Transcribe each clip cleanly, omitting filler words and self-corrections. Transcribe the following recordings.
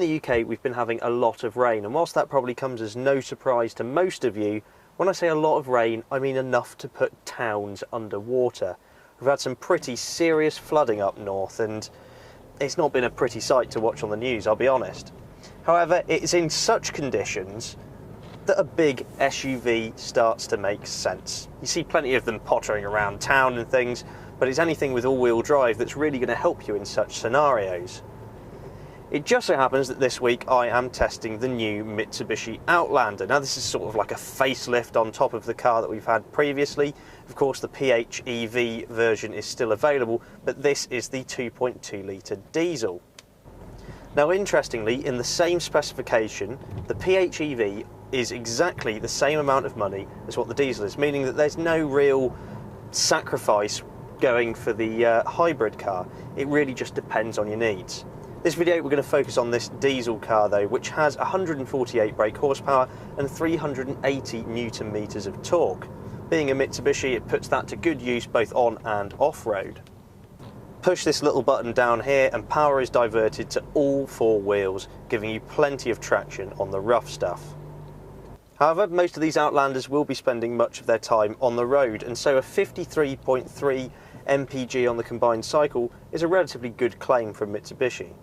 in the UK we've been having a lot of rain, and whilst that probably comes as no surprise to most of you, when I say a lot of rain I mean enough to put towns underwater. We've had some pretty serious flooding up north and it's not been a pretty sight to watch on the news, I'll be honest. However, it's in such conditions that a big SUV starts to make sense. You see plenty of them pottering around town and things, but it's anything with all-wheel drive that's really going to help you in such scenarios. It just so happens that this week I am testing the new Mitsubishi Outlander. Now this is sort of like a facelift on top of the car that we've had previously. Of course the PHEV version is still available, but this is the 2.2 litre diesel. Now interestingly, in the same specification, the PHEV is exactly the same amount of money as what the diesel is, meaning that there's no real sacrifice going for the hybrid car. It really just depends on your needs. This video we're going to focus on this diesel car though, which has 148 brake horsepower and 380 newton meters of torque. Being a Mitsubishi, it puts that to good use both on and off-road. Push this little button down here and power is diverted to all four wheels, giving you plenty of traction on the rough stuff. However, most of these Outlanders will be spending much of their time on the road, and so a 53.3 mpg on the combined cycle is a relatively good claim from Mitsubishi.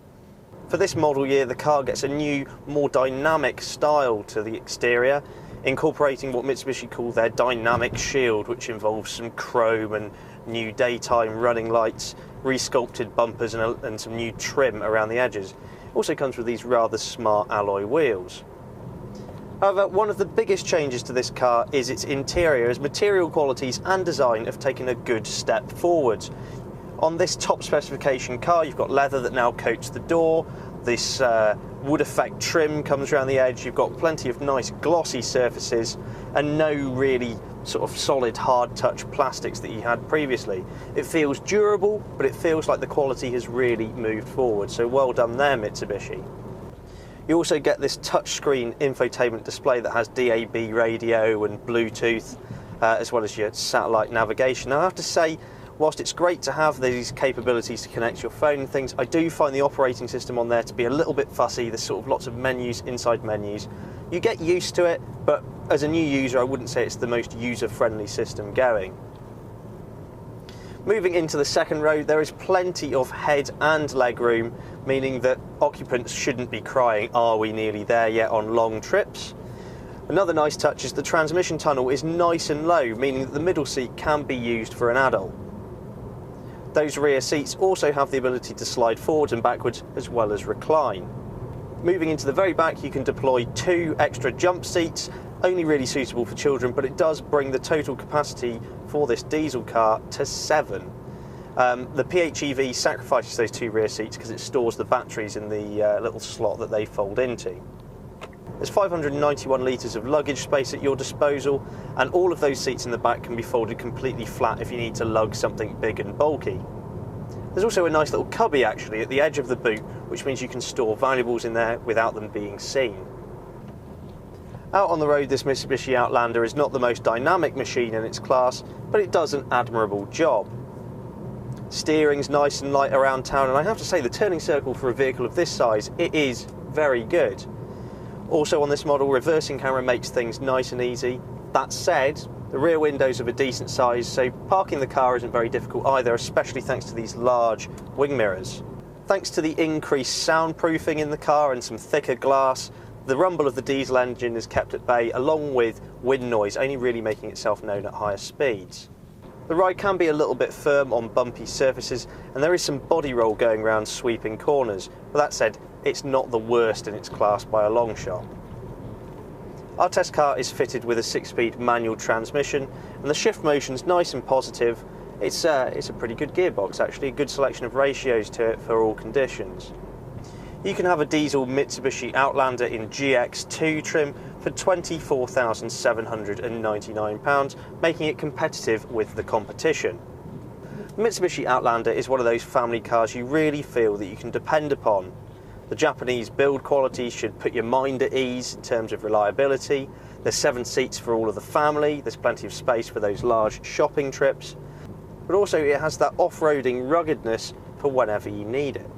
For this model year, the car gets a new, more dynamic style to the exterior, incorporating what Mitsubishi call their dynamic shield, which involves some chrome and new daytime running lights, resculpted bumpers and some new trim around the edges. It also comes with these rather smart alloy wheels. However, one of the biggest changes to this car is its interior, as material qualities and design have taken a good step forwards. On this top specification car, you've got leather that now coats the door, this wood effect trim comes around the edge, you've got plenty of nice glossy surfaces and no really sort of solid hard touch plastics that you had previously. It feels durable, but it feels like the quality has really moved forward, so well done there Mitsubishi. You also get this touchscreen infotainment display that has DAB radio and Bluetooth, as well as your satellite navigation. Now I have to say, whilst it's great to have these capabilities to connect your phone and things, I do find the operating system on there to be a little bit fussy. There's sort of lots of menus inside menus. You get used to it, but as a new user I wouldn't say it's the most user-friendly system going. Moving into the second row, there is plenty of head and legroom, meaning that occupants shouldn't be crying, "Are we nearly there yet?" on long trips. Another nice touch is the transmission tunnel is nice and low, meaning that the middle seat can be used for an adult. Those rear seats also have the ability to slide forwards and backwards as well as recline. Moving into the very back, you can deploy 2 extra jump seats, only really suitable for children, but it does bring the total capacity for this diesel car to 7. The PHEV sacrifices those 2 rear seats because it stores the batteries in the little slot that they fold into. There's 591 litres of luggage space at your disposal, and all of those seats in the back can be folded completely flat if you need to lug something big and bulky. There's also a nice little cubby actually at the edge of the boot, which means you can store valuables in there without them being seen. Out on the road, this Mitsubishi Outlander is not the most dynamic machine in its class, but it does an admirable job. Steering's nice and light around town, and I have to say the turning circle for a vehicle of this size, it is very good. Also on this model, reversing camera makes things nice and easy. That said, the rear window's of a decent size, so parking the car isn't very difficult either, especially thanks to these large wing mirrors. Thanks to the increased soundproofing in the car and some thicker glass, the rumble of the diesel engine is kept at bay, along with wind noise only really making itself known at higher speeds. The ride can be a little bit firm on bumpy surfaces, and there is some body roll going around sweeping corners, but that said, it's not the worst in its class by a long shot. Our test car is fitted with a 6-speed manual transmission, and the shift motion's nice and positive. It's a pretty good gearbox actually, a good selection of ratios to it for all conditions. You can have a diesel Mitsubishi Outlander in GX2 trim for £24,799, making it competitive with the competition. The Mitsubishi Outlander is one of those family cars you really feel that you can depend upon. The Japanese build quality should put your mind at ease in terms of reliability. There's 7 seats for all of the family, there's plenty of space for those large shopping trips, but also it has that off-roading ruggedness for whenever you need it.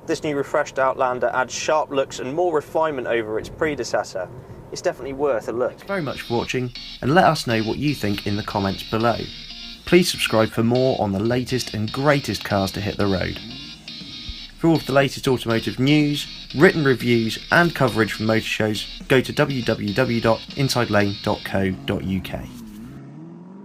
This new refreshed Outlander adds sharp looks and more refinement over its predecessor. It's definitely worth a look. Thanks very much for watching, and let us know what you think in the comments below. Please subscribe for more on the latest and greatest cars to hit the road. For all of the latest automotive news, written reviews and coverage from motor shows, go to www.insidelane.co.uk.